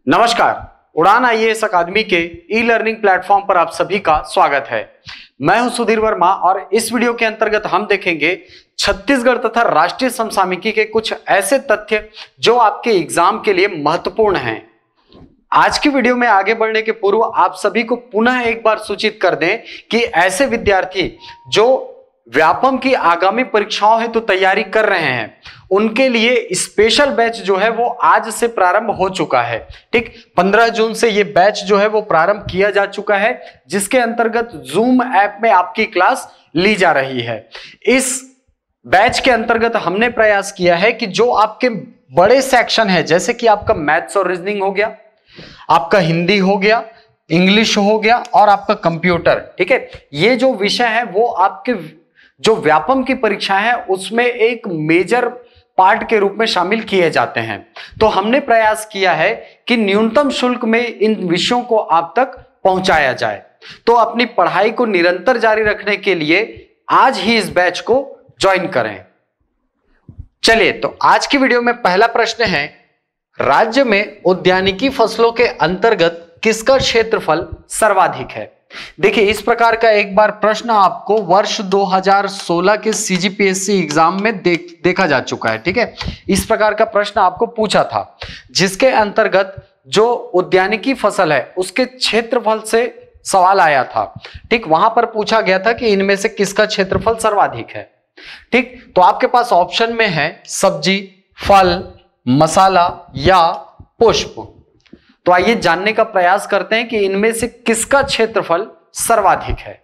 नमस्कार, उड़ान आईएएस अकादमी के ई लर्निंग प्लेटफॉर्म पर आप सभी का स्वागत है। मैं हूं सुधीर वर्मा और इस वीडियो के अंतर्गत हम देखेंगे छत्तीसगढ़ तथा राष्ट्रीय समसामयिकी के कुछ ऐसे तथ्य जो आपके एग्जाम के लिए महत्वपूर्ण हैं। आज की वीडियो में आगे बढ़ने के पूर्व आप सभी को पुनः एक बार सूचित कर दें कि ऐसे विद्यार्थी जो व्यापम की आगामी परीक्षाओं हेतु तैयारी कर रहे हैं उनके लिए स्पेशल बैच जो है वो आज से प्रारंभ हो चुका है। ठीक, 15 जून से ये बैच जो है वो प्रारंभ किया जा चुका है, जिसके अंतर्गत जूम ऐप में आपकी क्लास ली जा रही है। इस बैच के अंतर्गत हमने प्रयास किया है कि जो आपके बड़े सेक्शन है, जैसे कि आपका मैथ्स और रीजनिंग हो गया, आपका हिंदी हो गया, इंग्लिश हो गया और आपका कंप्यूटर, ठीक है, ये जो विषय है वो आपके जो व्यापम की परीक्षा है उसमें एक मेजर पार्ट के रूप में शामिल किए जाते हैं। तो हमने प्रयास किया है कि न्यूनतम शुल्क में इन विषयों को आप तक पहुंचाया जाए। तो अपनी पढ़ाई को निरंतर जारी रखने के लिए आज ही इस बैच को ज्वाइन करें। चलिए, तो आज की वीडियो में पहला प्रश्न है, राज्य में उद्यानिकी फसलों के अंतर्गत किसका क्षेत्रफल सर्वाधिक है? देखिए, इस प्रकार का एक बार प्रश्न आपको वर्ष 2016 के सीजीपीएससी एग्जाम में देखा जा चुका है। ठीक है, इस प्रकार का प्रश्न आपको पूछा था, जिसके अंतर्गत जो उद्यानिकी फसल है उसके क्षेत्रफल से सवाल आया था। ठीक, वहां पर पूछा गया था कि इनमें से किसका क्षेत्रफल सर्वाधिक है। ठीक, तो आपके पास ऑप्शन में है सब्जी, फल, मसाला या पुष्प। तो आइए जानने का प्रयास करते हैं कि इनमें से किसका क्षेत्रफल सर्वाधिक है।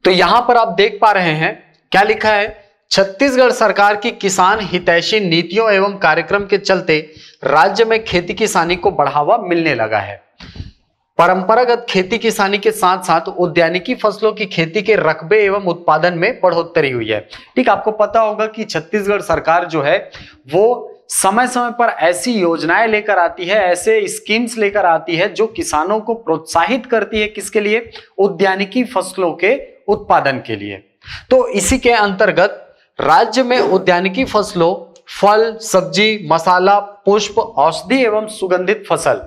तो यहां पर आप देख पा रहे हैं क्या लिखा है, छत्तीसगढ़ सरकार की किसान हितैषी नीतियों एवं कार्यक्रम के चलते राज्य में खेती किसानी को बढ़ावा मिलने लगा है। परंपरागत खेती किसानी के साथ साथ उद्यानिकी फसलों की खेती के रकबे एवं उत्पादन में बढ़ोतरी हुई है। ठीक, आपको पता होगा कि छत्तीसगढ़ सरकार जो है वो समय समय पर ऐसी योजनाएं लेकर आती है, ऐसे स्कीम्स लेकर आती है जो किसानों को प्रोत्साहित करती है, किसके लिए? उद्यानिकी फसलों के उत्पादन के लिए। तो इसी के अंतर्गत राज्य में उद्यानिकी फसलों, फल, सब्जी, मसाला, पुष्प, औषधि एवं सुगंधित फसल,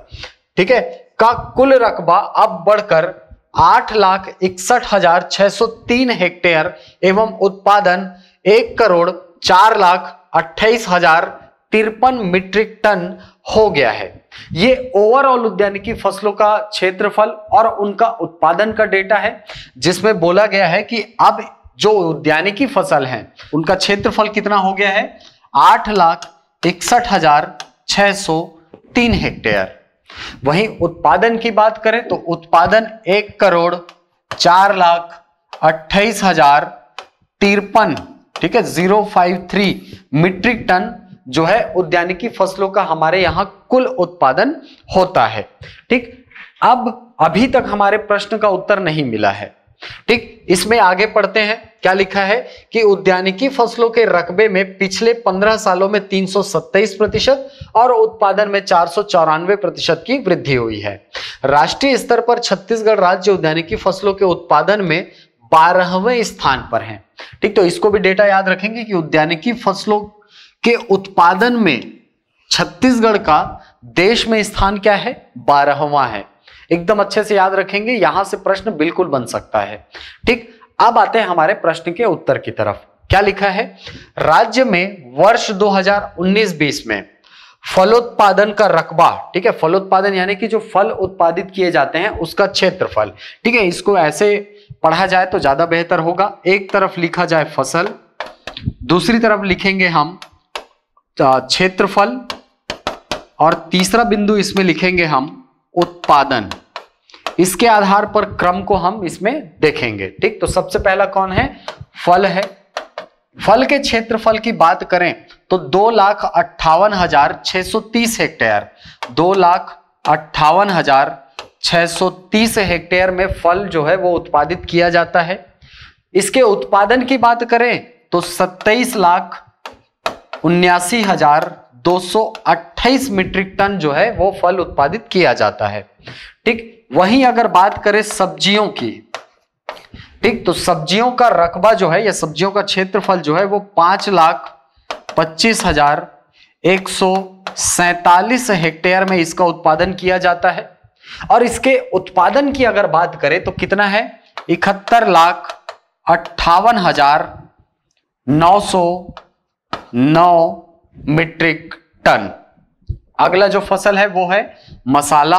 ठीक है, का कुल रकबा अब बढ़कर 8,61,603 हेक्टेयर एवं उत्पादन 1,04,28,053 मीट्रिक टन हो गया है। ये ओवरऑल उद्यानिकी फसलों का क्षेत्रफल और उनका उत्पादन का डेटा है, जिसमें बोला गया है कि अब जो उद्यानिकी फसल है उनका क्षेत्रफल कितना हो गया है? 8,61,603 हेक्टेयर। वहीं उत्पादन की बात करें तो उत्पादन 1,04,28,053, ठीक है, 053 मीट्रिक टन जो है उद्यानिकी फसलों का हमारे यहां कुल उत्पादन होता है। ठीक, अब अभी तक हमारे प्रश्न का उत्तर नहीं मिला है। ठीक, इसमें आगे पढ़ते हैं। क्या लिखा है कि उद्यानिकी फसलों के रकबे में पिछले 15 सालों में 327% और उत्पादन में 494% की वृद्धि हुई है। राष्ट्रीय स्तर पर छत्तीसगढ़ राज्य उद्यानिकी फसलों के उत्पादन में 12वें स्थान पर है। ठीक, तो इसको भी डेटा याद रखेंगे कि उद्यानिकी फसलों के उत्पादन में छत्तीसगढ़ का देश में स्थान क्या है? 12वां है। एकदम अच्छे से याद रखेंगे, यहां से प्रश्न बिल्कुल बन सकता है। ठीक, अब आते हैं हमारे प्रश्न के उत्तर की तरफ। क्या लिखा है? राज्य में वर्ष 2019-20 में फलोत्पादन का रकबा, ठीक है, फलोत्पादन यानी कि जो फल उत्पादित किए जाते हैं उसका क्षेत्रफल, ठीक है, इसको ऐसे पढ़ा जाए तो ज्यादा बेहतर होगा। एक तरफ लिखा जाए फसल, दूसरी तरफ लिखेंगे हम क्षेत्रफल और तीसरा बिंदु इसमें लिखेंगे हम उत्पादन। इसके आधार पर क्रम को हम इसमें देखेंगे। ठीक, तो सबसे पहला कौन है? फल है। फल के क्षेत्रफल की बात करें तो 2,58,630 हेक्टेयर, 2,58,630 हेक्टेयर में फल जो है वो उत्पादित किया जाता है। इसके उत्पादन की बात करें तो 27,79,228 मीट्रिक टन जो है वो फल उत्पादित किया जाता है। ठीक, वहीं अगर बात करें सब्जियों की, ठीक, तो सब्जियों का रकबा जो है या सब्जियों का क्षेत्रफल जो है वो 5,25,100 47 हेक्टेयर में इसका उत्पादन किया जाता है। और इसके उत्पादन की अगर बात करें तो कितना है, 71,58,909 मीट्रिक टन। अगला जो फसल है वो है मसाला।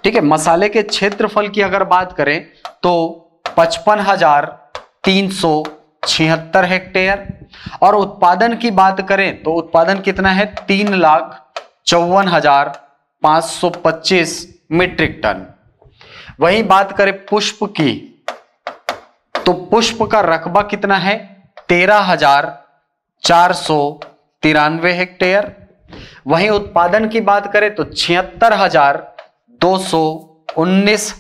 ठीक है, मसाले के क्षेत्रफल की अगर बात करें तो 55,376 हेक्टेयर। और उत्पादन की बात करें तो उत्पादन कितना है, 3,54,525 मीट्रिक टन। वहीं बात करें पुष्प की तो पुष्प का रकबा कितना है, 13,493 हेक्टेयर। वहीं उत्पादन की बात करें तो 76,219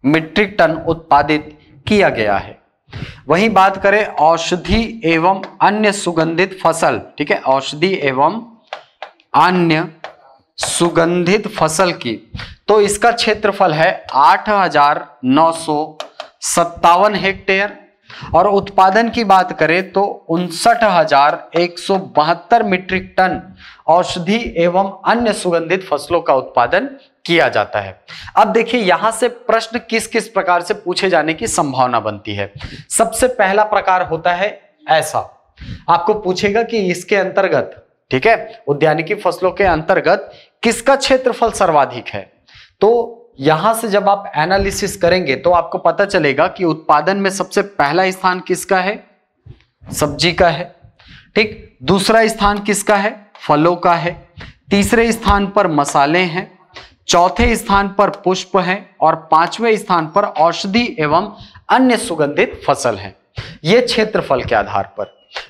मीट्रिक टन उत्पादित किया गया है। वहीं बात करें औषधि एवं अन्य सुगंधित फसल, ठीक है, औषधि एवं अन्य सुगंधित फसल की, तो इसका क्षेत्रफल है 8,957 हेक्टेयर। और उत्पादन की बात करें तो 59,172 मीट्रिक टन औषधि एवं अन्य सुगंधित फसलों का उत्पादन किया जाता है। अब देखिए यहां से प्रश्न किस किस प्रकार से पूछे जाने की संभावना बनती है। सबसे पहला प्रकार होता है ऐसा, आपको पूछेगा कि इसके अंतर्गत, ठीक है, उद्यानिकी फसलों के अंतर्गत किसका क्षेत्रफल सर्वाधिक है। तो यहां से जब आप एनालिसिस करेंगे तो आपको पता चलेगा कि उत्पादन में सबसे पहला स्थान किसका है, सब्जी का है। ठीक, दूसरा स्थान किसका है, फलों का है। तीसरे स्थान पर मसाले हैं, चौथे स्थान पर पुष्प हैं और पांचवें स्थान पर औषधि एवं अन्य सुगंधित फसल हैं। यह क्षेत्रफल के आधार पर।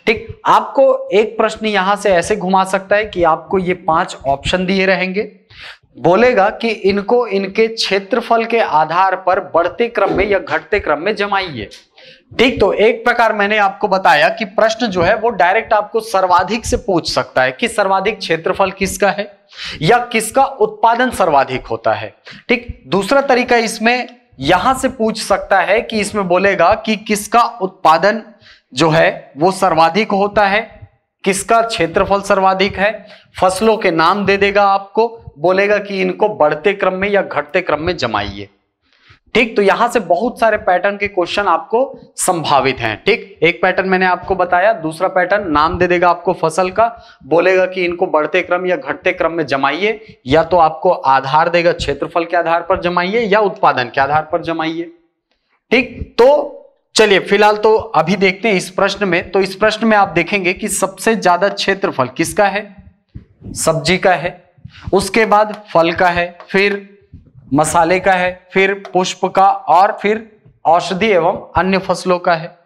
ठीक, आपको एक प्रश्न यहां से ऐसे घुमा सकता है कि आपको ये 5 ऑप्शन दिए रहेंगे, बोलेगा कि इनको इनके क्षेत्रफल के आधार पर बढ़ते क्रम में या घटते क्रम में जमाइए। ठीक, तो एक प्रकार मैंने आपको बताया कि प्रश्न जो है वो डायरेक्ट आपको सर्वाधिक से पूछ सकता है कि सर्वाधिक क्षेत्रफल किसका है या किसका उत्पादन सर्वाधिक होता है। ठीक, दूसरा तरीका इसमें यहां से पूछ सकता है कि इसमें बोलेगा कि किसका उत्पादन जो है वो सर्वाधिक होता है, किसका क्षेत्रफल सर्वाधिक है, फसलों के नाम दे देगा आपको, बोलेगा कि इनको बढ़ते क्रम में या घटते क्रम में जमाइए। ठीक, तो यहां से बहुत सारे पैटर्न के क्वेश्चन आपको संभावित हैं। ठीक, एक पैटर्न मैंने आपको बताया, दूसरा पैटर्न नाम दे देगा आपको फसल का, बोलेगा कि इनको बढ़ते क्रम या घटते क्रम में जमाइए, या तो आपको आधार देगा क्षेत्रफल के आधार पर जमाइए या उत्पादन के आधार पर जमाइए। ठीक, तो चलिए फिलहाल तो अभी देखते हैं इस प्रश्न में। तो इस प्रश्न में आप देखेंगे कि सबसे ज्यादा क्षेत्रफल किसका है, सब्जी का है, उसके बाद फल का है, फिर मसाले का है, फिर पुष्प का और फिर औषधि एवं अन्य फसलों का है।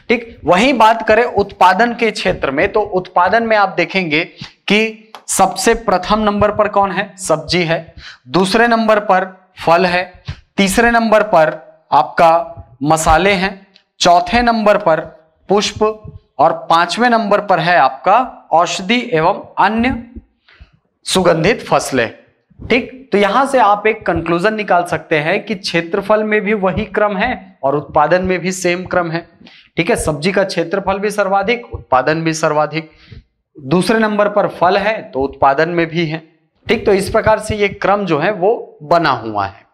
ठीक, वहीं बात करें उत्पादन के क्षेत्र में तो उत्पादन में आप देखेंगे कि सबसे प्रथम नंबर पर कौन है, सब्जी है, दूसरे नंबर पर फल है, तीसरे नंबर पर आपका मसाले हैं, चौथे नंबर पर पुष्प और पांचवें नंबर पर है आपका औषधि एवं अन्य सुगंधित फसलें। ठीक, तो यहां से आप एक कंक्लूजन निकाल सकते हैं कि क्षेत्रफल में भी वही क्रम है और उत्पादन में भी सेम क्रम है। ठीक है, सब्जी का क्षेत्रफल भी सर्वाधिक, उत्पादन भी सर्वाधिक, दूसरे नंबर पर फल है तो उत्पादन में भी है। ठीक, तो इस प्रकार से ये क्रम जो है वो बना हुआ है।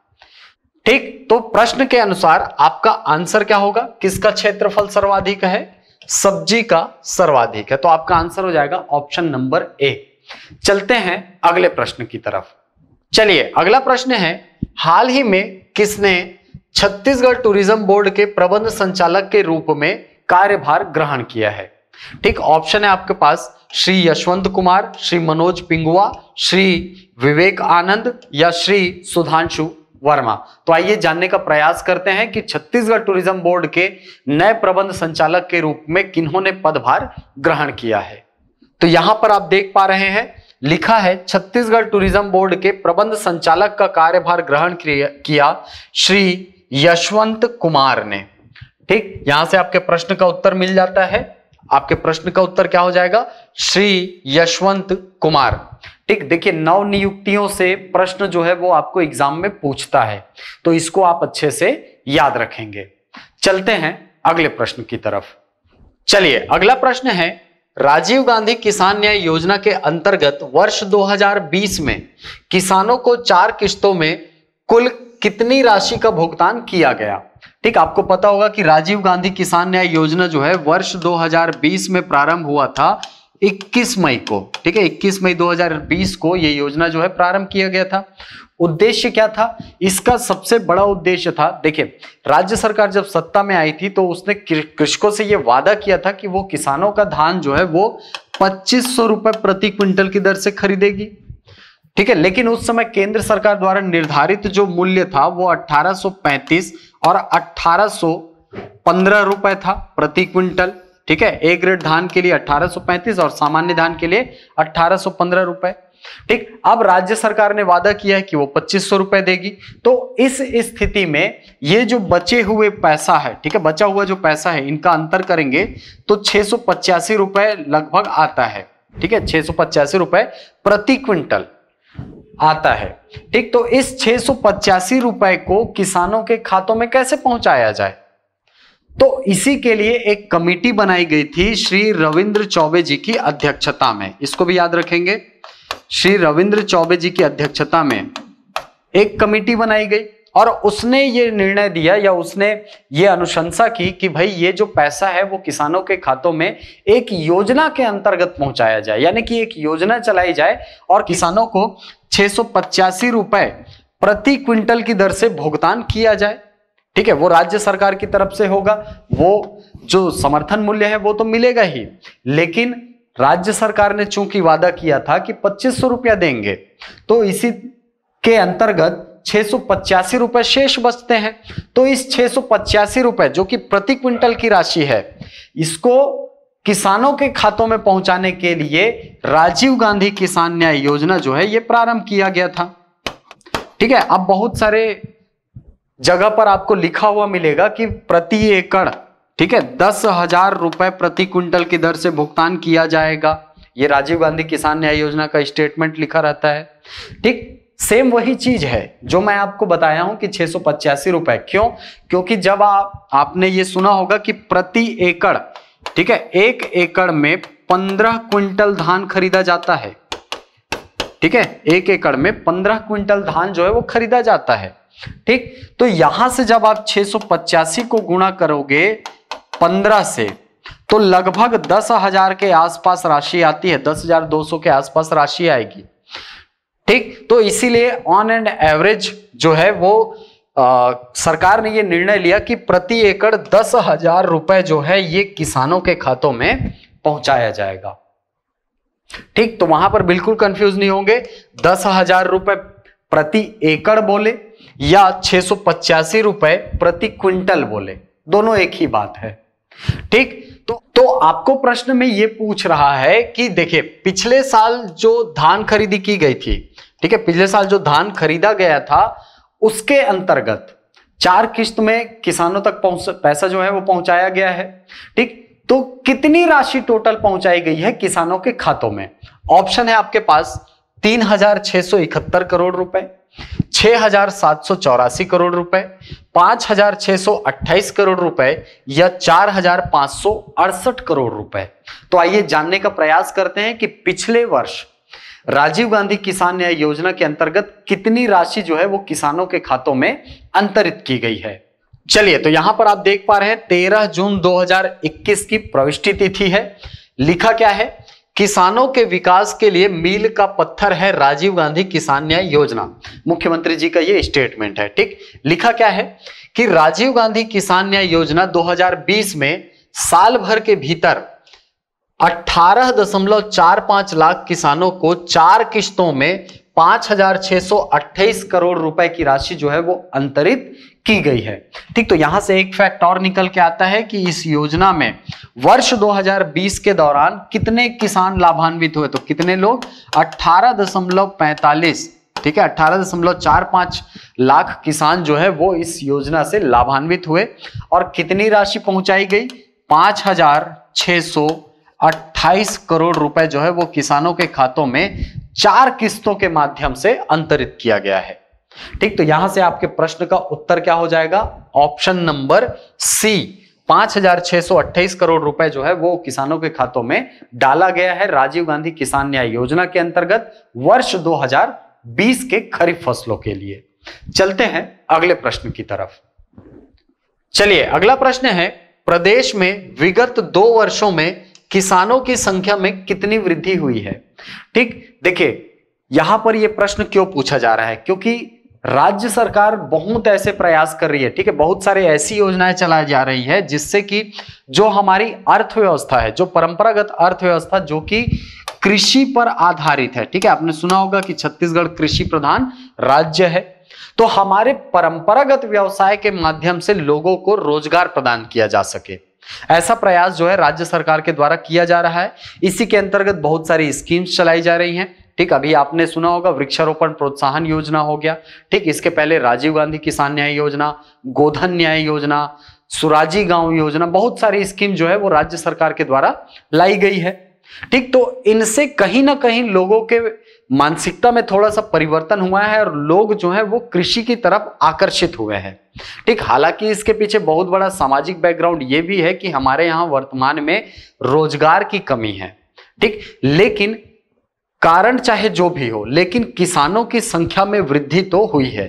ठीक, तो प्रश्न के अनुसार आपका आंसर क्या होगा, किसका क्षेत्रफल सर्वाधिक है, सब्जी का सर्वाधिक है। तो आपका आंसर हो जाएगा ऑप्शन नंबर ए। चलते हैं अगले प्रश्न की तरफ। चलिए अगला प्रश्न है, हाल ही में किसने छत्तीसगढ़ टूरिज्म बोर्ड के प्रबंध संचालक के रूप में कार्यभार ग्रहण किया है। ठीक, ऑप्शन है आपके पास श्री यशवंत कुमार, श्री मनोज पिंगुआ, श्री विवेक आनंद या श्री सुधांशु वर्मा। तो आइए जानने का प्रयास करते हैं कि छत्तीसगढ़ टूरिज्म बोर्ड के नए प्रबंध संचालक के रूप में किन्होंने पदभार ग्रहण किया है। तो यहां पर आप देख पा रहे हैं लिखा है छत्तीसगढ़ टूरिज्म बोर्ड के प्रबंध संचालक का कार्यभार ग्रहण किया श्री यशवंत कुमार ने। ठीक, यहां से आपके प्रश्न का उत्तर मिल जाता है। आपके प्रश्न का उत्तर क्या हो जाएगा, श्री यशवंत कुमार। ठीक, देखिए नव नियुक्तियों से प्रश्न जो है वो आपको एग्जाम में पूछता है, तो इसको आप अच्छे से याद रखेंगे। चलते हैं अगले प्रश्न की तरफ। चलिए अगला प्रश्न है, राजीव गांधी किसान न्याय योजना के अंतर्गत वर्ष 2020 में किसानों को 4 किश्तों में कुल कितनी राशि का भुगतान किया गया। ठीक, आपको पता होगा कि राजीव गांधी किसान न्याय योजना जो है वर्ष 2020 में प्रारंभ हुआ था 21 मई को। ठीक है, 21 मई 2020 को ये योजना जो है प्रारंभ किया गया था। उद्देश्य क्या था इसका? सबसे बड़ा उद्देश्य था, देखिए राज्य सरकार जब सत्ता में आई थी तो उसने कृषकों से यह वादा किया था कि वो किसानों का धान जो है वो 2500 रुपए प्रति क्विंटल की दर से खरीदेगी। ठीक है, लेकिन उस समय केंद्र सरकार द्वारा निर्धारित जो मूल्य था वो 1835 और 1815 रुपए था प्रति क्विंटल। ठीक है, ए ग्रेड धान के लिए 1835 और सामान्य धान के लिए 1815 रुपए। ठीक, अब राज्य सरकार ने वादा किया है कि वो 2500 रुपए देगी। तो इस स्थिति में ये जो बचे हुए पैसा है, ठीक है, बचा हुआ जो पैसा है इनका अंतर करेंगे तो 685 रुपए लगभग आता है। ठीक है, 685 रुपए प्रति क्विंटल आता है। ठीक, तो इस 685 रुपए को किसानों के खातों में कैसे पहुंचाया जाए? तो इसी के लिए एक कमेटी बनाई गई थी श्री रविंद्र चौबे जी की अध्यक्षता में। इसको भी याद रखेंगे, श्री रविंद्र चौबे जी की अध्यक्षता में एक कमेटी बनाई गई और उसने ये निर्णय दिया या उसने ये अनुशंसा की कि भाई ये जो पैसा है वो किसानों के खातों में एक योजना के अंतर्गत पहुंचाया जाए, यानी कि एक योजना चलाई जाए और किसानों को 685 रुपए प्रति क्विंटल की दर से भुगतान किया जाए। ठीक है, वो राज्य सरकार की तरफ से होगा, वो जो समर्थन मूल्य है वो तो मिलेगा ही, लेकिन राज्य सरकार ने चूंकि वादा किया था कि 2500 रुपया देंगे तो इसी के अंतर्गत 685 रुपए शेष बचते हैं। तो इस 685 रुपए जो कि प्रति क्विंटल की राशि है, इसको किसानों के खातों में पहुंचाने के लिए राजीव गांधी किसान न्याय योजना जो है ये प्रारंभ किया गया था। ठीक है, अब बहुत सारे जगह पर आपको लिखा हुआ मिलेगा कि प्रति एकड़, ठीक है, 10,000 रुपए प्रति क्विंटल की दर से भुगतान किया जाएगा। ये राजीव गांधी किसान न्याय योजना का स्टेटमेंट लिखा रहता है। ठीक, सेम वही चीज है जो मैं आपको बताया हूं कि 685 रुपए। क्यों? क्योंकि जब आपने ये सुना होगा कि प्रति एकड़, ठीक है, 1 एकड़ में 15 क्विंटल धान खरीदा जाता है। ठीक है, 1 एकड़ में 15 क्विंटल धान जो है वो खरीदा जाता है। ठीक, तो यहां से जब आप 685 को गुणा करोगे 15 से तो लगभग 10,000 के आसपास राशि आती है, 10,200 के आसपास राशि आएगी। ठीक, तो इसीलिए ऑन एंड एवरेज जो है वो सरकार ने ये निर्णय लिया कि प्रति एकड़ 10,000 रुपए जो है ये किसानों के खातों में पहुंचाया जाएगा। ठीक, तो वहां पर बिल्कुल कंफ्यूज नहीं होंगे, 10,000 रुपए प्रति एकड़ बोले या 685 रुपए प्रति क्विंटल बोले, दोनों एक ही बात है। ठीक, तो आपको प्रश्न में यह पूछ रहा है कि देखिए पिछले साल जो धान खरीदी की गई थी, ठीक है, पिछले साल जो धान खरीदा गया था उसके अंतर्गत 4 किश्त में किसानों तक पैसा जो है वो पहुंचाया गया है। ठीक, तो कितनी राशि टोटल पहुंचाई गई है किसानों के खातों में? ऑप्शन है आपके पास 3,671 करोड़ रुपए, 6,784 करोड़ रुपए, 5,628 करोड़ रुपए या 4,568 करोड़ रुपए। तो आइए जानने का प्रयास करते हैं कि पिछले वर्ष राजीव गांधी किसान न्याय योजना के अंतर्गत कितनी राशि जो है वो किसानों के खातों में अंतरित की गई है। चलिए, तो यहां पर आप देख पा रहे हैं 13 जून 2021 की प्रविष्टि तिथि है। लिखा क्या है? किसानों के विकास के लिए मील का पत्थर है राजीव गांधी किसान न्याय योजना। मुख्यमंत्री जी का यह स्टेटमेंट है। ठीक, लिखा क्या है कि राजीव गांधी किसान न्याय योजना 2020 में साल भर के भीतर 18.45 लाख किसानों को 4 किश्तों में 5,628 करोड़ रुपए की राशि जो है वो अंतरित की गई है। ठीक, तो यहां से एक फैक्ट और निकल के आता है कि इस योजना में वर्ष 2020 के दौरान कितने किसान लाभान्वित हुए? तो कितने लोग? 18.45, ठीक है, 18.45 लाख किसान जो है वो इस योजना से लाभान्वित हुए। और कितनी राशि पहुंचाई गई? 5,628 करोड़ रुपए जो है वो किसानों के खातों में 4 किस्तों के माध्यम से अंतरित किया गया है। ठीक, तो यहां से आपके प्रश्न का उत्तर क्या हो जाएगा? ऑप्शन नंबर सी, 5,628 करोड़ रुपए जो है वो किसानों के खातों में डाला गया है राजीव गांधी किसान न्याय योजना के अंतर्गत वर्ष 2020 के खरीफ फसलों के लिए। चलते हैं अगले प्रश्न की तरफ। चलिए अगला प्रश्न है, प्रदेश में विगत 2 वर्षों में किसानों की संख्या में कितनी वृद्धि हुई है। ठीक, देखिए यहां पर यह प्रश्न क्यों पूछा जा रहा है, क्योंकि राज्य सरकार बहुत ऐसे प्रयास कर रही है, ठीक है, बहुत सारे ऐसी योजनाएं चलाई जा रही है जिससे कि जो हमारी अर्थव्यवस्था है, जो परंपरागत अर्थव्यवस्था जो कि कृषि पर आधारित है, ठीक है, आपने सुना होगा कि छत्तीसगढ़ कृषि प्रधान राज्य है, तो हमारे परंपरागत व्यवसाय के माध्यम से लोगों को रोजगार प्रदान किया जा सके, ऐसा प्रयास जो है राज्य सरकार के द्वारा किया जा रहा है। इसी के अंतर्गत बहुत सारी स्कीम्स चलाई जा रही हैं। ठीक, अभी आपने सुना होगा वृक्षारोपण प्रोत्साहन योजना हो गया, ठीक, इसके पहले राजीव गांधी किसान न्याय योजना, गोधन न्याय योजना, सुराजी गांव योजना, बहुत सारी स्कीम जो है वो राज्य सरकार के द्वारा लाई गई है। ठीक, तो इनसे कहीं ना कहीं लोगों के मानसिकता में थोड़ा सा परिवर्तन हुआ है और लोग जो है वो कृषि की तरफ आकर्षित हुए हैं। ठीक, हालांकि इसके पीछे बहुत बड़ा सामाजिक बैकग्राउंड ये भी है कि हमारे यहाँ वर्तमान में रोजगार की कमी है। ठीक, लेकिन कारण चाहे जो भी हो, लेकिन किसानों की संख्या में वृद्धि तो हुई है।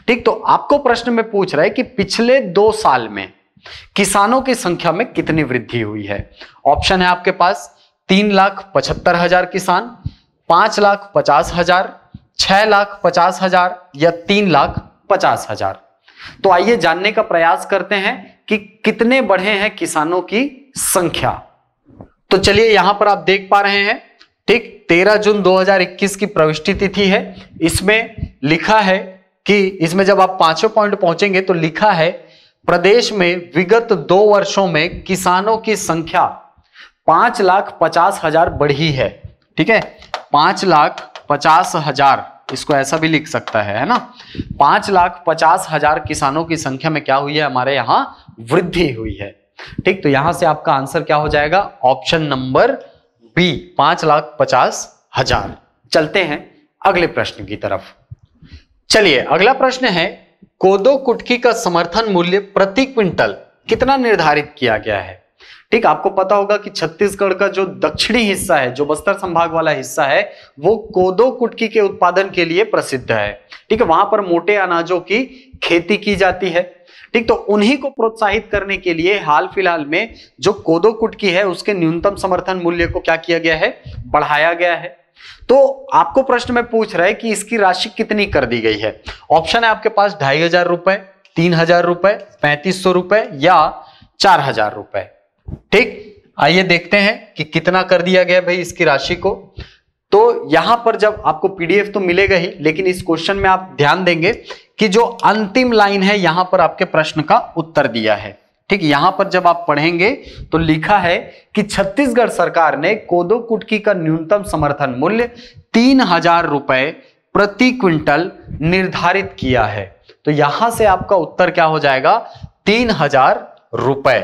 ठीक, तो आपको प्रश्न में पूछ रहा है कि पिछले 2 साल में किसानों की संख्या में कितनी वृद्धि हुई है। ऑप्शन है आपके पास 3,75,000 किसान, 5,50,000, 6,50,000 या 3,50,000। तो आइए जानने का प्रयास करते हैं कि कितने बढ़े हैं किसानों की संख्या। तो चलिए यहां पर आप देख पा रहे हैं, ठीक, 13 जून 2021 की प्रविष्टि तिथि है। इसमें लिखा है कि इसमें जब आप 5वें पॉइंट पहुंचेंगे तो लिखा है प्रदेश में विगत 2 वर्षों में किसानों की संख्या 5,50,000 बढ़ी है। ठीक है, 5,50,000, इसको ऐसा भी लिख सकता है ना, 5,50,000 किसानों की संख्या में क्या हुई है, हमारे यहां वृद्धि हुई है। ठीक, तो यहां से आपका आंसर क्या हो जाएगा, ऑप्शन नंबर बी, 5,50,000। चलते हैं अगले प्रश्न की तरफ। चलिए अगला प्रश्न है, कोदो कुटकी का समर्थन मूल्य प्रति क्विंटल कितना निर्धारित किया गया है। ठीक, आपको पता होगा कि छत्तीसगढ़ का जो दक्षिणी हिस्सा है, जो बस्तर संभाग वाला हिस्सा है, वो कोदो कुटकी के उत्पादन के लिए प्रसिद्ध है। ठीक है, वहां पर मोटे अनाजों की खेती की जाती है। ठीक, तो उन्हीं को प्रोत्साहित करने के लिए हाल फिलहाल में जो कोदो कुटकी है उसके न्यूनतम समर्थन मूल्य को क्या किया गया है, बढ़ाया गया है। तो आपको प्रश्न में पूछ रहा है कि इसकी राशि कितनी कर दी गई है। ऑप्शन है आपके पास 2,500 रुपए, 3,000 रुपए, 3,500 रुपए या 4,000 रुपए। ठीक, आइए देखते हैं कि कितना कर दिया गया भाई इसकी राशि को। तो यहां पर जब आपको पीडीएफ तो मिलेगा ही, लेकिन इस क्वेश्चन में आप ध्यान देंगे कि जो अंतिम लाइन है यहां पर आपके प्रश्न का उत्तर दिया है। ठीक, यहां पर जब आप पढ़ेंगे तो लिखा है कि छत्तीसगढ़ सरकार ने कोदो कुटकी का न्यूनतम समर्थन मूल्य 3,000 रुपए प्रति क्विंटल निर्धारित किया है। तो यहां से आपका उत्तर क्या हो जाएगा, 3,000 रुपए।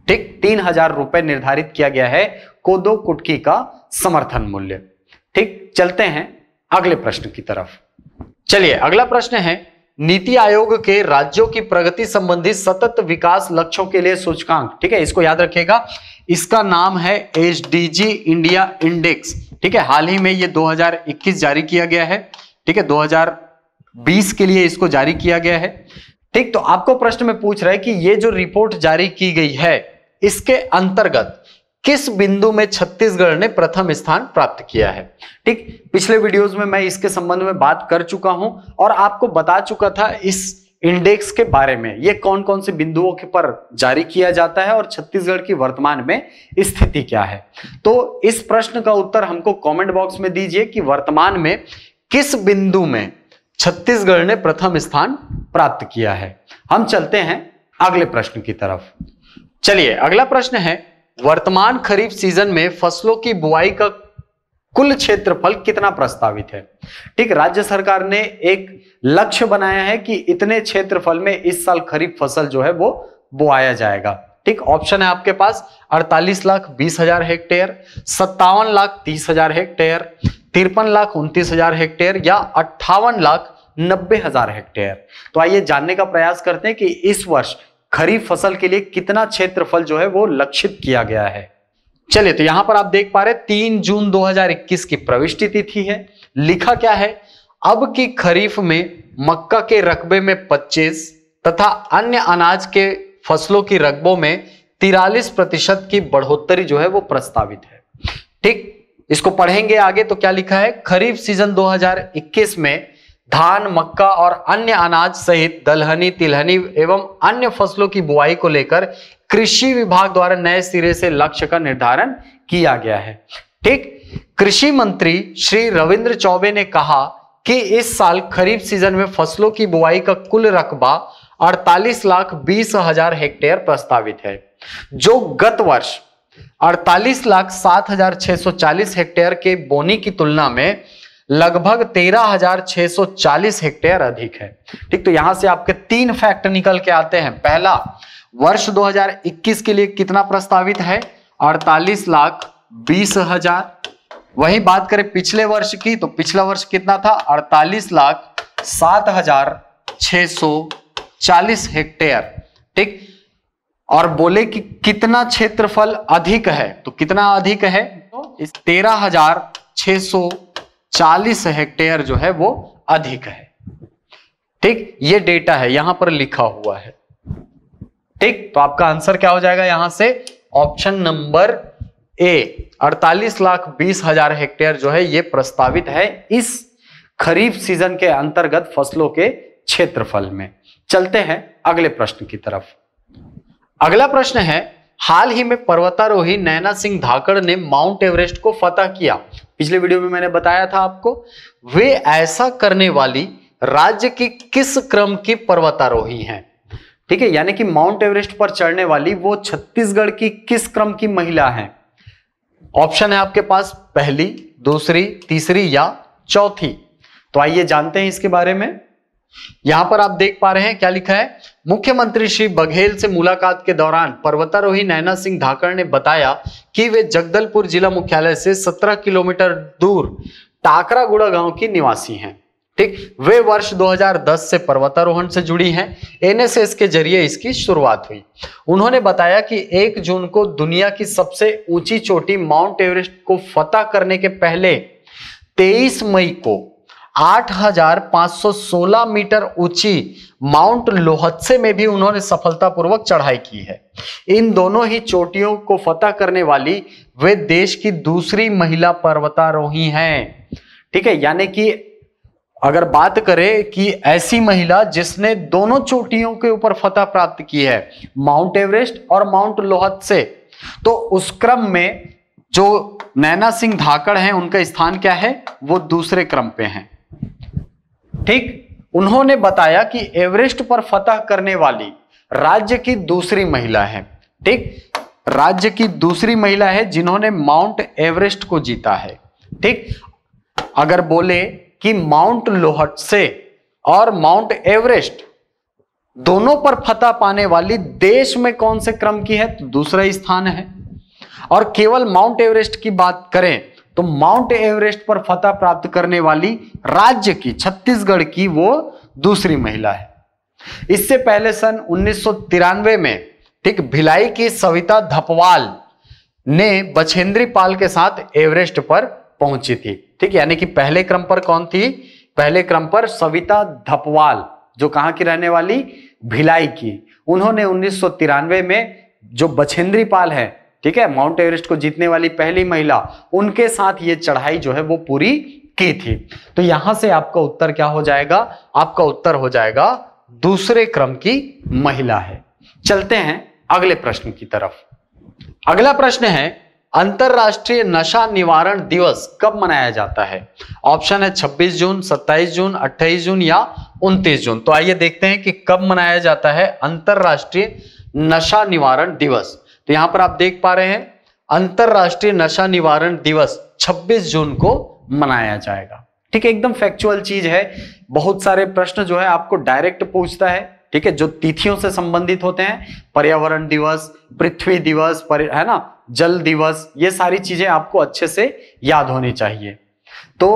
ठीक, 3,000 रुपए निर्धारित किया गया है कोदो कुटकी का समर्थन मूल्य। ठीक, चलते हैं अगले प्रश्न की तरफ। चलिए अगला प्रश्न है, नीति आयोग के राज्यों की प्रगति संबंधी सतत विकास लक्ष्यों के लिए सूचकांक। ठीक है, इसको याद रखिएगा, इसका नाम है एसडीजी इंडिया इंडेक्स। ठीक है, हाल ही में ये 2021 जारी किया गया है। ठीक है, 2020 के लिए इसको जारी किया गया है। ठीक, तो आपको प्रश्न में पूछ रहा है कि ये जो रिपोर्ट जारी की गई है इसके अंतर्गत किस बिंदु में छत्तीसगढ़ ने प्रथम स्थान प्राप्त किया है। ठीक, पिछले वीडियोस में मैं इसके संबंध में बात कर चुका हूं और आपको बता चुका था इस इंडेक्स के बारे में, ये कौन कौन से बिंदुओं के पर जारी किया जाता है और छत्तीसगढ़ की वर्तमान में स्थिति क्या है। तो इस प्रश्न का उत्तर हमको कमेंट बॉक्स में दीजिए कि वर्तमान में किस बिंदु में छत्तीसगढ़ ने प्रथम स्थान प्राप्त किया है। हम चलते हैं अगले प्रश्न की तरफ। चलिए अगला प्रश्न है, वर्तमान खरीफ सीजन में फसलों की बुआई का कुल क्षेत्रफल कितना प्रस्तावित है। ठीक, राज्य सरकार ने एक लक्ष्य बनाया है कि इतने क्षेत्रफल में इस साल खरीफ फसल जो है वो बुआया जाएगा। ठीक, ऑप्शन है आपके पास 48,20,000 हेक्टेयर, 57,30,000 हेक्टेयर, 53,29,000 हेक्टेयर या 58,90,000 हेक्टेयर। तो आइए जानने का प्रयास करते हैं कि इस वर्ष खरीफ फसल के लिए कितना क्षेत्रफल जो है वो लक्षित किया गया है। चलिए, तो यहां पर आप देख पा रहे 3 जून 2021 की प्रविष्टि तिथि है। लिखा क्या है, अब की खरीफ में मक्का के रकबे में 25 तथा अन्य अनाज के फसलों की रकबों में 43% की बढ़ोतरी जो है वो प्रस्तावित है। ठीक, इसको पढ़ेंगे आगे तो क्या लिखा है, खरीफ सीजन 2021 में धान, मक्का और अन्य अनाज सहित दलहनी, तिलहनी एवं अन्य फसलों की बुआई को लेकर कृषि विभाग द्वारा नए सिरे से लक्ष्य का निर्धारण किया गया है। ठीक, कृषि मंत्री श्री रविंद्र चौबे ने कहा कि इस साल खरीफ सीजन में फसलों की बुआई का कुल रकबा 48,20,000 हेक्टेयर प्रस्तावित है, जो गत वर्ष 48,07,640 हेक्टेयर के बोनी की तुलना में लगभग 13,640 हेक्टेयर अधिक है। ठीक, तो यहां से आपके 3 फैक्ट निकल के आते हैं। पहला, वर्ष 2021 के लिए कितना प्रस्तावित है, 48,20,000। वही बात करें पिछले वर्ष की, तो पिछला वर्ष कितना था, 48,07,640 हेक्टेयर। ठीक, और बोले कि कितना क्षेत्रफल अधिक है, तो कितना अधिक है, तो इस 13,640 हेक्टेयर जो है वो अधिक है। ठीक, ये डेटा है यहां पर लिखा हुआ है। ठीक, तो आपका आंसर क्या हो जाएगा यहां से, ऑप्शन नंबर ए, 48,20,000 हेक्टेयर जो है ये प्रस्तावित है इस खरीफ सीजन के अंतर्गत फसलों के क्षेत्रफल में। चलते हैं अगले प्रश्न की तरफ। अगला प्रश्न है, हाल ही में पर्वतारोही नैना सिंह धाकड़ ने माउंट एवरेस्ट को फतह किया। पिछले वीडियो में मैंने बताया था आपको, वे ऐसा करने वाली राज्य की किस क्रम की पर्वतारोही हैं। ठीक है, यानी कि माउंट एवरेस्ट पर चढ़ने वाली वो छत्तीसगढ़ की किस क्रम की महिला है। ऑप्शन है आपके पास, पहली, दूसरी, तीसरी या चौथी। तो आइए जानते हैं इसके बारे में। यहां पर आप देख पा रहे हैं क्या लिखा है, मुख्यमंत्री श्री बघेल से मुलाकात के दौरान पर्वतारोही नैना सिंह धाकड़ ने बताया कि वे जगदलपुर जिला मुख्यालय से 17 किलोमीटर दूर टाकरागुड़ा गांव की निवासी हैं। ठीक, वे वर्ष 2010 से पर्वतारोहण से जुड़ी हैं। एनएसएस के जरिए इसकी शुरुआत हुई। उन्होंने बताया कि 1 जून को दुनिया की सबसे ऊंची चोटी माउंट एवरेस्ट को फतह करने के पहले 23 मई को 8,516 मीटर ऊंची माउंट लोहत्से में भी उन्होंने सफलतापूर्वक चढ़ाई की है। इन दोनों ही चोटियों को फतह करने वाली वे देश की दूसरी महिला पर्वतारोही हैं। ठीक है, यानी कि अगर बात करें कि ऐसी महिला जिसने दोनों चोटियों के ऊपर फतह प्राप्त की है, माउंट एवरेस्ट और माउंट लोहत्से, तो उस क्रम में जो नैना सिंह धाकड़ हैं उनका स्थान क्या है, वो दूसरे क्रम पे हैं। ठीक, उन्होंने बताया कि एवरेस्ट पर फतह करने वाली राज्य की दूसरी महिला है। ठीक, राज्य की दूसरी महिला है जिन्होंने माउंट एवरेस्ट को जीता है। ठीक, अगर बोले कि माउंट लोहत्से और माउंट एवरेस्ट दोनों पर फतह पाने वाली देश में कौन से क्रम की है, तो दूसरा स्थान है। और केवल माउंट एवरेस्ट की बात करें तो माउंट एवरेस्ट पर फतह प्राप्त करने वाली राज्य की, छत्तीसगढ़ की, वो दूसरी महिला है। इससे पहले सन 1993 में ठीक भिलाई की सविता धपवाल ने बछेंद्री पाल के साथ एवरेस्ट पर पहुंची थी। ठीक, यानी कि पहले क्रम पर कौन थी, पहले क्रम पर सविता धपवाल, जो कहां की रहने वाली, भिलाई की। उन्होंने 1993 में जो बछेंद्री पाल है, ठीक है, माउंट एवरेस्ट को जीतने वाली पहली महिला, उनके साथ ये चढ़ाई जो है वो पूरी की थी। तो यहां से आपका उत्तर क्या हो जाएगा, आपका उत्तर हो जाएगा दूसरे क्रम की महिला है। चलते हैं अगले प्रश्न की तरफ। अगला प्रश्न है, अंतरराष्ट्रीय नशा निवारण दिवस कब मनाया जाता है। ऑप्शन है 26 जून, 27 जून, 28 जून या 29 जून। तो आइए देखते हैं कि कब मनाया जाता है अंतरराष्ट्रीय नशा निवारण दिवस। तो यहां पर आप देख पा रहे हैं, अंतरराष्ट्रीय नशा निवारण दिवस 26 जून को मनाया जाएगा। ठीक है, एकदम फैक्चुअल चीज है। बहुत सारे प्रश्न जो है आपको डायरेक्ट पूछता है, ठीक है, जो तिथियों से संबंधित होते हैं, पर्यावरण दिवस, पृथ्वी दिवस, है ना, जल दिवस, ये सारी चीजें आपको अच्छे से याद होनी चाहिए। तो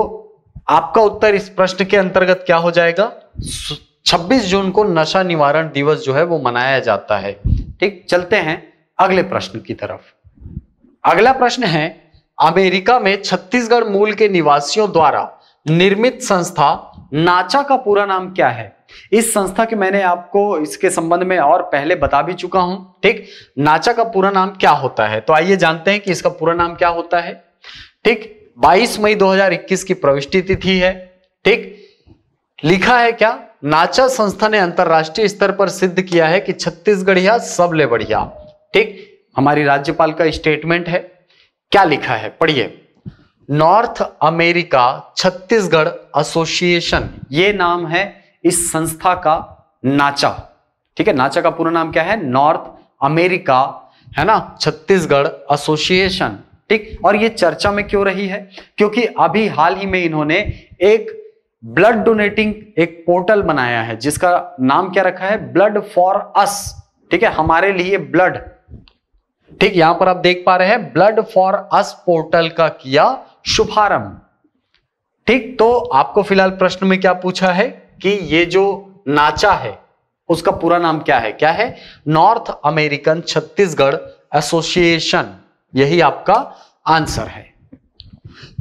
आपका उत्तर इस प्रश्न के अंतर्गत क्या हो जाएगा, 26 जून को नशा निवारण दिवस जो है वो मनाया जाता है। ठीक, चलते हैं अगले प्रश्न की तरफ। अगला प्रश्न है, अमेरिका में छत्तीसगढ़ मूल के निवासियों द्वारा निर्मित संस्था नाचा का पूरा नाम क्या है? इस संस्था के मैंने आपको इसके संबंध में और पहले बता भी चुका हूं। ठीक, नाचा का पूरा नाम क्या होता है? तो आइए जानते हैं कि इसका पूरा नाम क्या होता है। ठीक, 22 मई 2021 की प्रविष्टि तिथि है। ठीक, लिखा है क्या? नाचा संस्था ने अंतरराष्ट्रीय स्तर पर सिद्ध किया है कि छत्तीसगढ़िया सबले बढ़िया। ठीक, हमारी राज्यपाल का स्टेटमेंट है। क्या लिखा है पढ़िए। नॉर्थ अमेरिका छत्तीसगढ़ एसोसिएशन, ये नाम है इस संस्था का, नाचा। ठीक है, नाचा का पूरा नाम क्या है? नॉर्थ अमेरिका, है ना, छत्तीसगढ़ एसोसिएशन। ठीक, और ये चर्चा में क्यों रही है? क्योंकि अभी हाल ही में इन्होंने एक ब्लड डोनेटिंग एक पोर्टल बनाया है जिसका नाम क्या रखा है? Blood for us. ठीक है, हमारे लिए ब्लड। ठीक, यहां पर आप देख पा रहे हैं ब्लड फॉर अस पोर्टल का किया शुभारंभ। ठीक, तो आपको फिलहाल प्रश्न में क्या पूछा है कि ये जो नाचा है उसका पूरा नाम क्या है? क्या है? नॉर्थ अमेरिकन छत्तीसगढ़ एसोसिएशन, यही आपका आंसर है।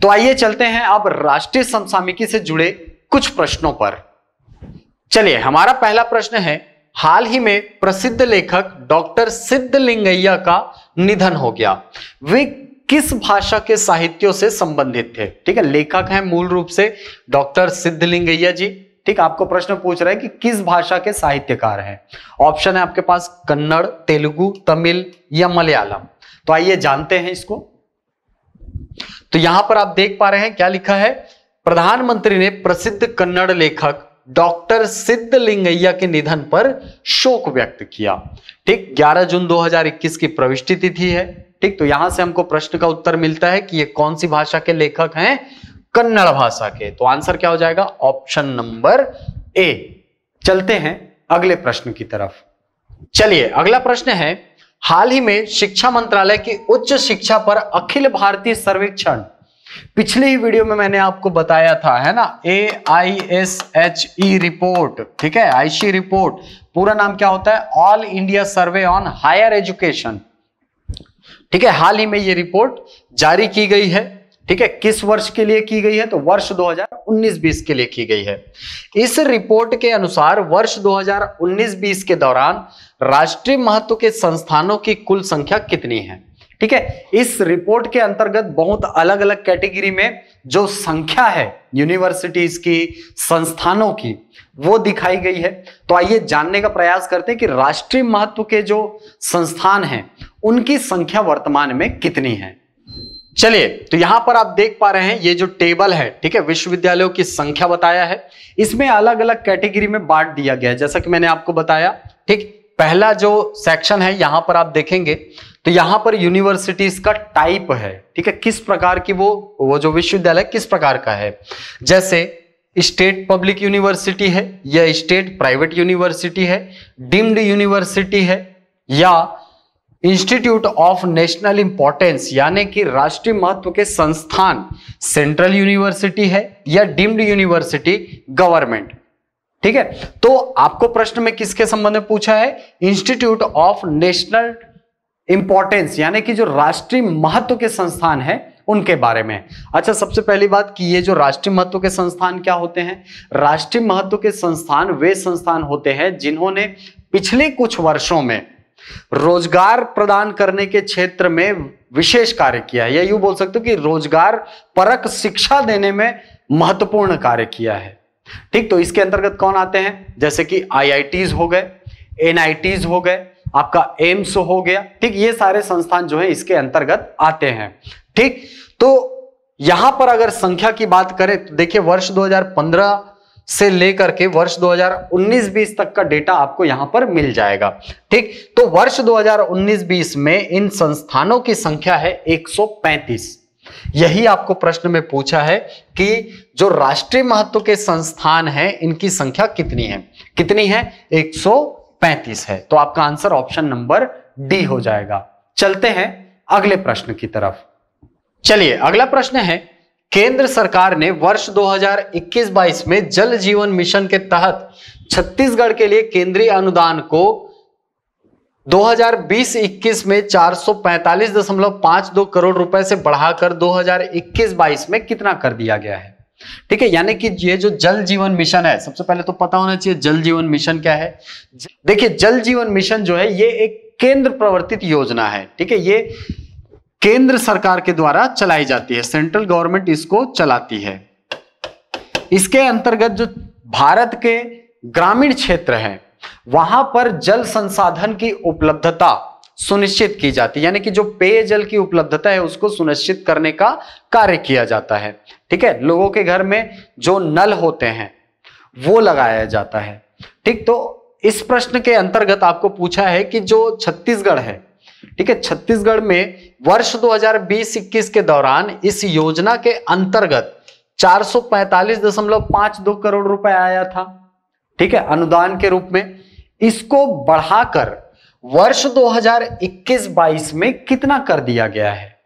तो आइए चलते हैं अब राष्ट्रीय समसामयिकी से जुड़े कुछ प्रश्नों पर। चलिए, हमारा पहला प्रश्न है, हाल ही में प्रसिद्ध लेखक डॉक्टर सिद्धलिंगैया का निधन हो गया। वे किस भाषा के साहित्यों से संबंधित थे? ठीक है, लेखक हैं मूल रूप से डॉक्टर सिद्धलिंगैया जी। ठीक, आपको प्रश्न पूछ रहा है कि किस भाषा के साहित्यकार हैं। ऑप्शन है आपके पास कन्नड़, तेलुगु, तमिल या मलयालम। तो आइए जानते हैं इसको। तो यहां पर आप देख पा रहे हैं क्या लिखा है? प्रधानमंत्री ने प्रसिद्ध कन्नड़ लेखक डॉक्टर सिद्धलिंगैया के निधन पर शोक व्यक्त किया। ठीक, 11 जून 2021 की प्रविष्टि तिथि है। ठीक, तो यहां से हमको प्रश्न का उत्तर मिलता है कि ये कौन सी भाषा के लेखक हैं? कन्नड़ भाषा के। तो आंसर क्या हो जाएगा? Option number A. चलते हैं अगले प्रश्न की तरफ। चलिए, अगला प्रश्न है, हाल ही में शिक्षा मंत्रालय की उच्च शिक्षा पर अखिल भारतीय सर्वेक्षण, पिछले ही वीडियो में मैंने आपको बताया था, है ना, AISHE रिपोर्ट। ठीक है, आईसी रिपोर्ट पूरा नाम क्या होता है? All India Survey on Higher Education. ठीक है, हाल ही में ये रिपोर्ट जारी की गई है। ठीक है, किस वर्ष के लिए की गई है? तो वर्ष 2019-20 के लिए की गई है। इस रिपोर्ट के अनुसार वर्ष 2019-20 के दौरान राष्ट्रीय महत्व के संस्थानों की कुल संख्या कितनी है? ठीक है, इस रिपोर्ट के अंतर्गत बहुत अलग अलग कैटेगरी में जो संख्या है यूनिवर्सिटीज की, संस्थानों की, वो दिखाई गई है। तो आइए जानने का प्रयास करते हैं कि राष्ट्रीय महत्व के जो संस्थान हैं उनकी संख्या वर्तमान में कितनी है। चलिए, तो यहां पर आप देख पा रहे हैं ये जो टेबल है, ठीक है, विश्वविद्यालयों की संख्या बताया है। इसमें अलग अलग कैटेगरी में बांट दिया गया है, जैसा कि मैंने आपको बताया। ठीक, पहला जो सेक्शन है यहां पर आप देखेंगे तो यहां पर यूनिवर्सिटीज का टाइप है। ठीक है, किस प्रकार की वो जो विश्वविद्यालय किस प्रकार का है, जैसे स्टेट पब्लिक यूनिवर्सिटी है या स्टेट प्राइवेट यूनिवर्सिटी है, डीम्ड यूनिवर्सिटी है या इंस्टीट्यूट ऑफ नेशनल इंपॉर्टेंस यानी कि राष्ट्रीय महत्व के संस्थान सेंट्रल यूनिवर्सिटी है या डीम्ड यूनिवर्सिटी गवर्नमेंट। ठीक है, तो आपको प्रश्न में किसके संबंध में पूछा है? इंस्टीट्यूट ऑफ नेशनल इंपॉर्टेंस यानी कि जो राष्ट्रीय महत्व के संस्थान है उनके बारे में। अच्छा, सबसे पहली बात कि ये जो राष्ट्रीय महत्व के संस्थान क्या होते हैं? राष्ट्रीय महत्व के संस्थान वे संस्थान होते हैं जिन्होंने पिछले कुछ वर्षों में रोजगार प्रदान करने के क्षेत्र में विशेष कार्य किया है, या यूं बोल सकते हो कि रोजगार परक शिक्षा देने में महत्वपूर्ण कार्य किया है। ठीक, तो इसके अंतर्गत कौन आते हैं? जैसे कि IITs हो गए, NITs हो गए, आपका एम्स हो गया। ठीक, ये सारे संस्थान जो है इसके अंतर्गत आते हैं। ठीक, तो यहां पर अगर संख्या की बात करें तो देखिए वर्ष 2015 से लेकर के वर्ष 2019-20 तक का डेटा आपको यहां पर मिल जाएगा। ठीक, तो वर्ष 2019-20 में इन संस्थानों की संख्या है 135। यही आपको प्रश्न में पूछा है कि जो राष्ट्रीय महत्व के संस्थान हैं इनकी संख्या कितनी है? कितनी है? 135 है। तो आपका आंसर ऑप्शन नंबर डी हो जाएगा। चलते हैं अगले प्रश्न की तरफ। चलिए, अगला प्रश्न है, केंद्र सरकार ने वर्ष 2021-22 में जल जीवन मिशन के तहत छत्तीसगढ़ के लिए केंद्रीय अनुदान को 2020-21 में 445.52 करोड़ रुपए से बढ़ाकर 2021-22 में कितना कर दिया गया है। ठीक है, यानी कि ये जो जल जीवन मिशन है, सबसे पहले तो पता होना चाहिए जल जीवन मिशन क्या है। देखिए, जल जीवन मिशन जो है ये एक केंद्र प्रवर्तित योजना है। ठीक है, ये केंद्र सरकार के द्वारा चलाई जाती है, सेंट्रल गवर्नमेंट इसको चलाती है। इसके अंतर्गत जो भारत के ग्रामीण क्षेत्र हैं वहां पर जल संसाधन की उपलब्धता सुनिश्चित की जाती है, यानी कि जो पेयजल की उपलब्धता है उसको सुनिश्चित करने का कार्य किया जाता है। ठीक है, लोगों के घर में जो नल होते हैं वो लगाया जाता है। ठीक, तो इस प्रश्न के अंतर्गत आपको पूछा है कि जो छत्तीसगढ़ है, ठीक है, छत्तीसगढ़ में वर्ष 2020-21 के दौरान इस योजना के अंतर्गत 445.52 करोड़ रुपए आया था। ठीक है, अनुदान के रूप में। इसको बढ़ाकर वर्ष 2021-22 में कितना कर दिया गया है।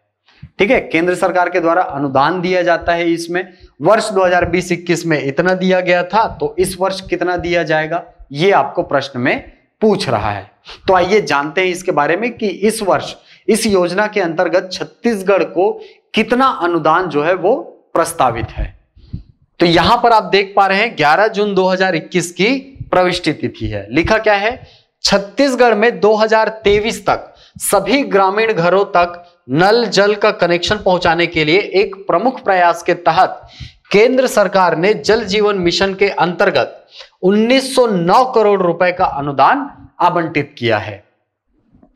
ठीक है, केंद्र सरकार के द्वारा अनुदान दिया जाता है, इसमें वर्ष 2020-21 में इतना दिया गया था, तो इस वर्ष कितना दिया जाएगा, ये आपको प्रश्न में पूछ रहा है। तो आइए जानते हैं इसके बारे में कि इस वर्ष इस योजना के अंतर्गत छत्तीसगढ़ को कितना अनुदान जो है वो प्रस्तावित है। तो यहां पर आप देख पा रहे हैं 11 जून 2021 की प्रविष्टि तिथि है। लिखा क्या है, छत्तीसगढ़ में 2023 तक सभी ग्रामीण घरों तक नल जल का कनेक्शन पहुंचाने के लिए एक प्रमुख प्रयास के तहत केंद्र सरकार ने जल जीवन मिशन के अंतर्गत 1909 करोड़ रुपए का अनुदान आवंटित किया है।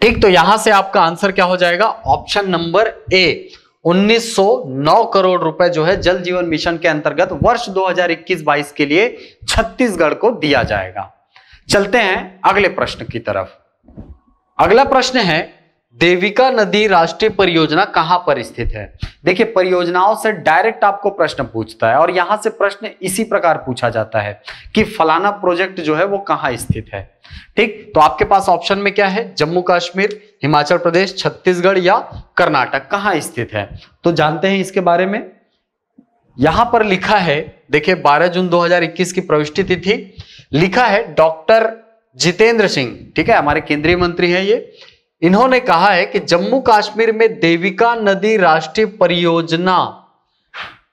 ठीक, तो यहां से आपका आंसर क्या हो जाएगा, ऑप्शन नंबर ए 1909 करोड़ रुपए जो है जल जीवन मिशन के अंतर्गत वर्ष 2021-22 के लिए छत्तीसगढ़ को दिया जाएगा। चलते हैं अगले प्रश्न की तरफ। अगला प्रश्न है, देविका नदी राष्ट्रीय परियोजना कहां पर स्थित है। देखिए, परियोजनाओं से डायरेक्ट आपको प्रश्न पूछता है और यहां से प्रश्न इसी प्रकार पूछा जाता है कि फलाना प्रोजेक्ट जो है वो कहां स्थित है। ठीक, तो आपके पास ऑप्शन में क्या है, जम्मू कश्मीर, हिमाचल प्रदेश, छत्तीसगढ़ या कर्नाटक, कहां स्थित है। तो जानते हैं इसके बारे में। यहां पर लिखा है, देखिए 12 जून 2021 की प्रविष्टि तिथि, लिखा है डॉक्टर जितेंद्र सिंह, ठीक है, हमारे केंद्रीय मंत्री हैं ये। इन्होंने कहा है कि जम्मू कश्मीर में देविका नदी राष्ट्रीय परियोजना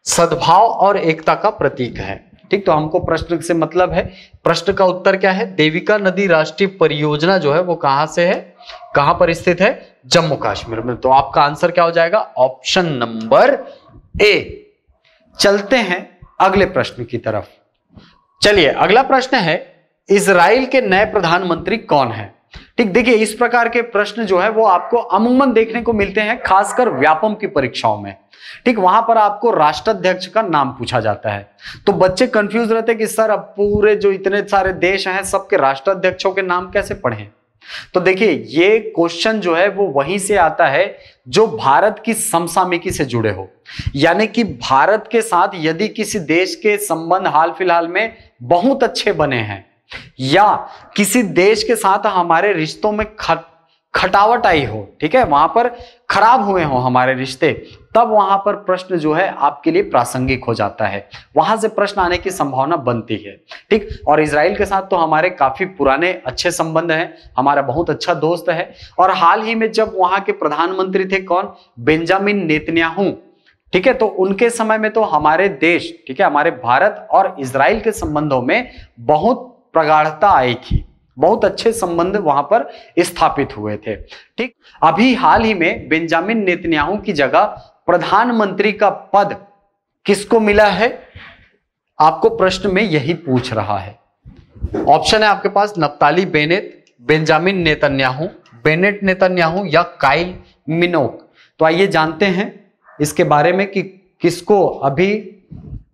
सद्भाव और एकता का प्रतीक है। ठीक, तो हमको प्रश्न से मतलब है, प्रश्न का उत्तर क्या है, देविका नदी राष्ट्रीय परियोजना जो है वो कहां से है, कहां पर स्थित है, जम्मू कश्मीर में। तो आपका आंसर क्या हो जाएगा, ऑप्शन नंबर ए। चलते हैं अगले प्रश्न की तरफ। चलिए, अगला प्रश्न है, इजराइल के नए प्रधानमंत्री कौन है। ठीक, देखिए इस प्रकार के प्रश्न जो है वो आपको अमूमन देखने को मिलते हैं खासकर व्यापम की परीक्षाओं में। ठीक, वहां पर आपको राष्ट्राध्यक्ष का नाम पूछा जाता है, तो बच्चे कंफ्यूज रहते हैं कि सर अब पूरे जो इतने सारे देश हैं सबके राष्ट्राध्यक्षों के नाम कैसे पढ़ें। तो देखिए, ये क्वेश्चन जो है वो वहीं से आता है जो भारत की समसामयिकी से जुड़े हो, यानी कि भारत के साथ यदि किसी देश के संबंध हाल फिलहाल में बहुत अच्छे बने हैं या किसी देश के साथ हमारे रिश्तों में खटावट आई हो, ठीक है, वहां पर खराब हुए हो हमारे रिश्ते, तब वहां पर प्रश्न जो है आपके लिए प्रासंगिक हो जाता है, वहां से प्रश्न आने की संभावना बनती है। ठीक, और इजराइल के साथ तो हमारे काफी पुराने अच्छे संबंध हैं, हमारा बहुत अच्छा दोस्त है। और हाल ही में जब वहां के प्रधानमंत्री थे कौन, बेंजामिन नेतन्याहू, ठीक है, तो उनके समय में तो हमारे देश, ठीक है, हमारे भारत और इजराइल के संबंधों में बहुत प्रगाढ़ता आई थी, बहुत अच्छे संबंध वहां पर स्थापित हुए थे। ठीक, अभी हाल ही में बेंजामिन नेतन्याहू की जगह प्रधानमंत्री का पद किसको मिला है, आपको प्रश्न में यही पूछ रहा है। ऑप्शन है आपके पास Naftali Bennett, Benjamin Netanyahu, Bennett Netanyahu या काइल मिनोक। तो आइए जानते हैं इसके बारे में कि किसको अभी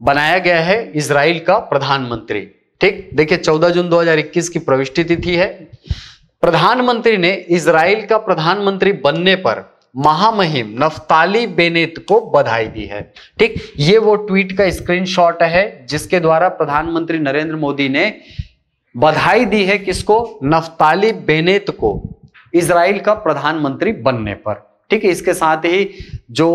बनाया गया है इजराइल का प्रधानमंत्री। ठीक, देखिए 14 जून 2021 की प्रविष्टि तिथि है। प्रधानमंत्री ने इजराइल का प्रधानमंत्री बनने पर महामहिम नफ्ताली बेनेट को बधाई दी है। ठीक, ये वो ट्वीट का स्क्रीनशॉट है जिसके द्वारा प्रधानमंत्री नरेंद्र मोदी ने बधाई दी है किसको, नफ्ताली बेनेट को इजराइल का प्रधानमंत्री बनने पर। ठीक है, इसके साथ ही जो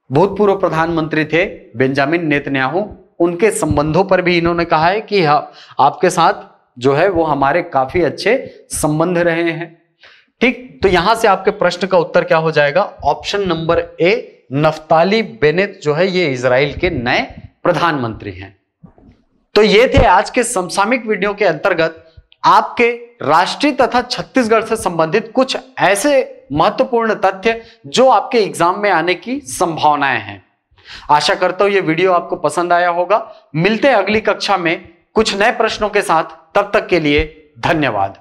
भूतपूर्व प्रधानमंत्री थे बेंजामिन नेतन्याहू, उनके संबंधों पर भी इन्होंने कहा है कि आपके साथ जो है वो हमारे काफी अच्छे संबंध रहे हैं। ठीक, तो यहां से आपके प्रश्न का उत्तर क्या हो जाएगा? Option number A, Naftali Bennett जो है ये इजराइल के नए प्रधानमंत्री हैं। तो ये थे आज के समसामयिक वीडियो के अंतर्गत आपके राष्ट्रीय तथा छत्तीसगढ़ से संबंधित कुछ ऐसे महत्वपूर्ण तथ्य जो आपके एग्जाम में आने की संभावनाएं हैं। आशा करता हूं ये वीडियो आपको पसंद आया होगा। मिलते हैं अगली कक्षा में कुछ नए प्रश्नों के साथ, तब तक के लिए धन्यवाद।